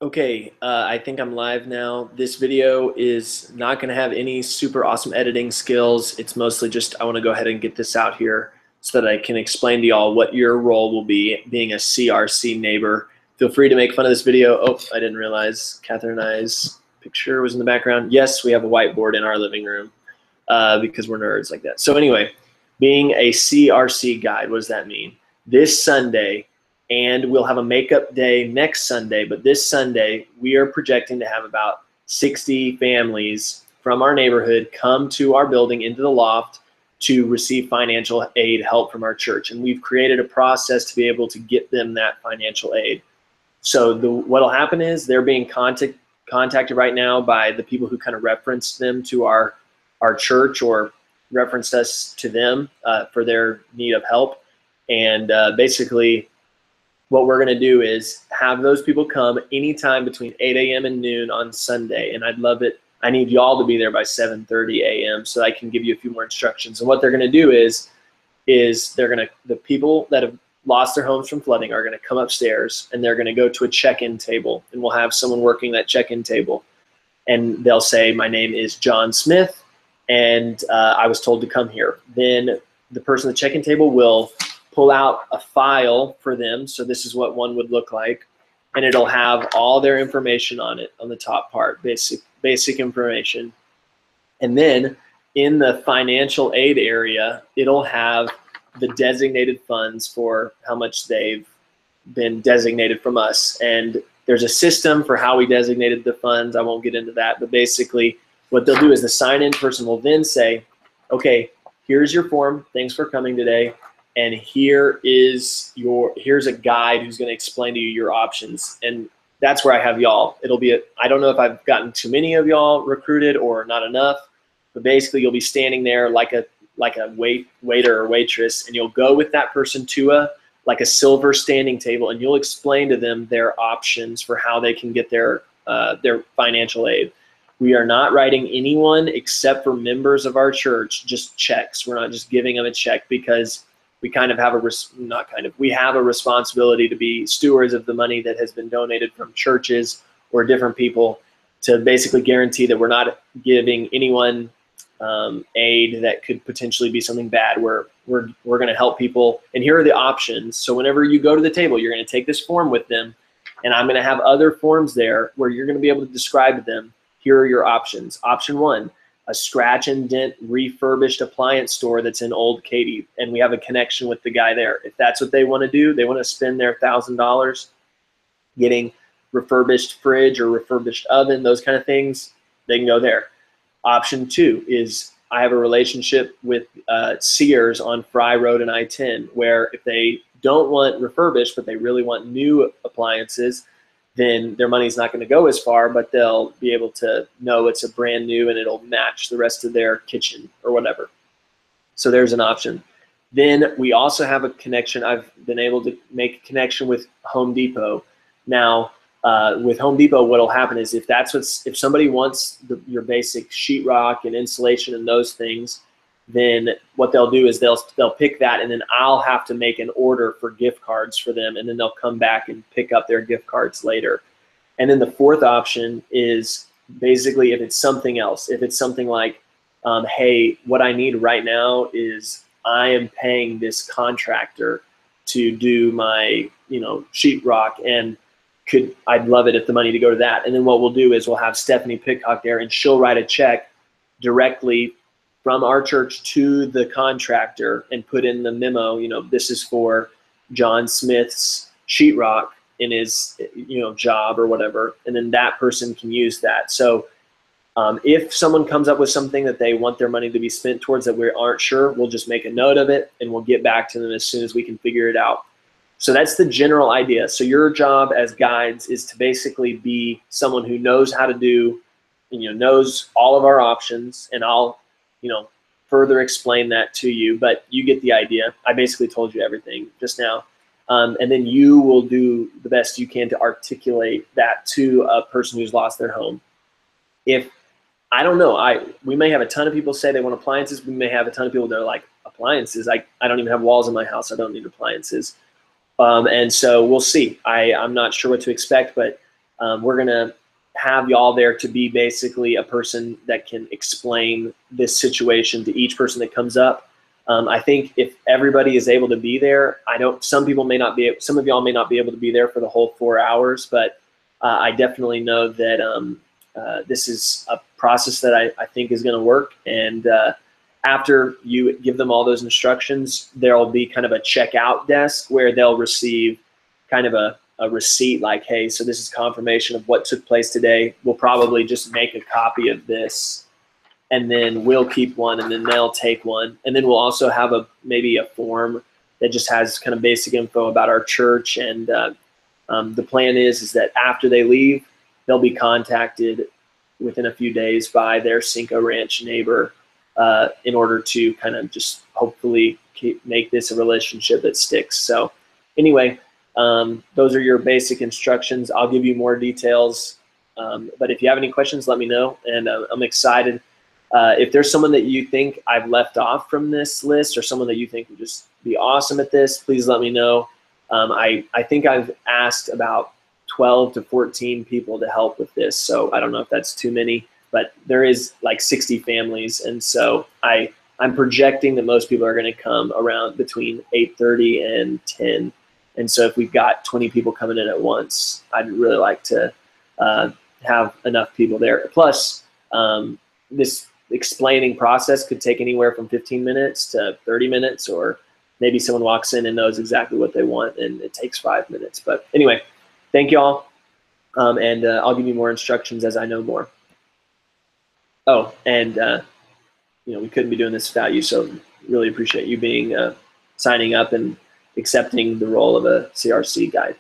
Okay, I think I'm live now. This video is not going to have any super awesome editing skills. It's mostly just I want to go ahead and get this out here so that I can explain to y'all what your role will be being a CRC neighbor. Feel free to make fun of this video. Oh, I didn't realize Catherine and I's picture was in the background. Yes, we have a whiteboard in our living room because we're nerds like that. So anyway, being a CRC guide, what does that mean? This Sunday, and we'll have a makeup day next Sunday, but this Sunday we are projecting to have about 60 families from our neighborhood come to our building into the loft to receive financial aid help from our church. And we've created a process to be able to get them that financial aid. So what'll happen is they're being contacted right now by the people who kind of referenced them to our church or referenced us to them for their need of help. And basically, what we're going to do is have those people come anytime between 8 a.m. and noon on Sunday. And I'd love it. I need y'all to be there by 7:30 a.m. so I can give you a few more instructions. And what they're going to do is the people that have lost their homes from flooding are going to come upstairs and they're going to go to a check-in table, and we'll have someone working that check-in table. And they'll say, my name is John Smith, and I was told to come here. Then the person at the check-in table will pull out a file for them. So this is what one would look like. And it'll have all their information on it on the top part, basic information. And then in the financial aid area, it'll have the designated funds for how much they've been designated from us. And there's a system for how we designated the funds. I won't get into that, but basically what they'll do is the sign-in person will then say, okay, here's your form. Thanks for coming today. And here's a guide who's going to explain to you your options. And that's where I have y'all. I don't know if I've gotten too many of y'all recruited or not enough, but basically you'll be standing there like a waiter or waitress, and you'll go with that person to a silver standing table, and you'll explain to them their options for how they can get their financial aid. We are not writing anyone except for members of our church just checks. We're not just giving them a check, because we kind of have we have a responsibility to be stewards of the money that has been donated from churches or different people, to basically guarantee that we're not giving anyone aid that could potentially be something bad. We're going to help people, and here are the options. So whenever you go to the table, you're going to take this form with them, and I'm going to have other forms there where you're going to be able to describe to them, here are your options. Option 1, a scratch and dent refurbished appliance store that's in Old Katy, and we have a connection with the guy there. If that's what they want to do, they want to spend their $1,000 getting refurbished fridge or refurbished oven, those kind of things, they can go there. Option 2 is I have a relationship with Sears on Fry Road and I-10, where if they don't want refurbished but they really want new appliances, then their money's not going to go as far, but they'll be able to know it's a brand new and it'll match the rest of their kitchen or whatever. So there's an option. Then we also have a connection. I've been able to make a connection with Home Depot. Now, with Home Depot, what'll happen is if somebody wants your basic sheetrock and insulation and those things, then what they'll do is they'll pick that, and then I'll have to make an order for gift cards for them, and then they'll come back and pick up their gift cards later. And then the fourth option is basically if it's something else. If it's something like, hey, what I need right now is I am paying this contractor to do my sheetrock, and I'd love it if the money to go to that. And then what we'll do is we'll have Stephanie Pitcock there, and she'll write a check directly from our church to the contractor and put in the memo, this is for John Smith's sheetrock in his, job or whatever. And then that person can use that. So if someone comes up with something that they want their money to be spent towards that we aren't sure, we'll just make a note of it and we'll get back to them as soon as we can figure it out. So that's the general idea. So your job as guides is to basically be someone who knows how to do, knows all of our options, and I'll further explain that to you, but you get the idea. I basically told you everything just now. And then you will do the best you can to articulate that to a person who's lost their home. I don't know, we may have a ton of people say they want appliances. We may have a ton of people that are like, appliances? I don't even have walls in my house. I don't need appliances. And so we'll see. I'm not sure what to expect, but We're going to have y'all there to be basically a person that can explain this situation to each person that comes up. I think if everybody is able to be there, I know some people may not be, some of y'all may not be able to be there for the whole 4 hours, but I definitely know that this is a process that I think is going to work. And after you give them all those instructions, there'll be kind of a checkout desk where they'll receive kind of a receipt like, hey, so this is confirmation of what took place today. We'll probably just make a copy of this, and then we'll keep one, and then they'll take one. And then we'll also have maybe a form that just has kind of basic info about our church. And the plan is that after they leave, they'll be contacted within a few days by their Cinco Ranch neighbor in order to kind of just hopefully make this a relationship that sticks. So anyway, those are your basic instructions. I'll give you more details, but if you have any questions, let me know, and I'm excited. If there's someone that you think I've left off from this list, or someone that you think would just be awesome at this, please let me know. I think I've asked about 12 to 14 people to help with this, so I don't know if that's too many, but there is like 60 families, and so I'm projecting that most people are going to come around between 8:30 and 10. And so if we've got 20 people coming in at once, I'd really like to have enough people there. Plus, this explaining process could take anywhere from 15 minutes to 30 minutes, or maybe someone walks in and knows exactly what they want and it takes 5 minutes. But anyway, thank you all, and I'll give you more instructions as I know more. Oh, and we couldn't be doing this without you, so really appreciate you being signing up and accepting the role of a CRC guide.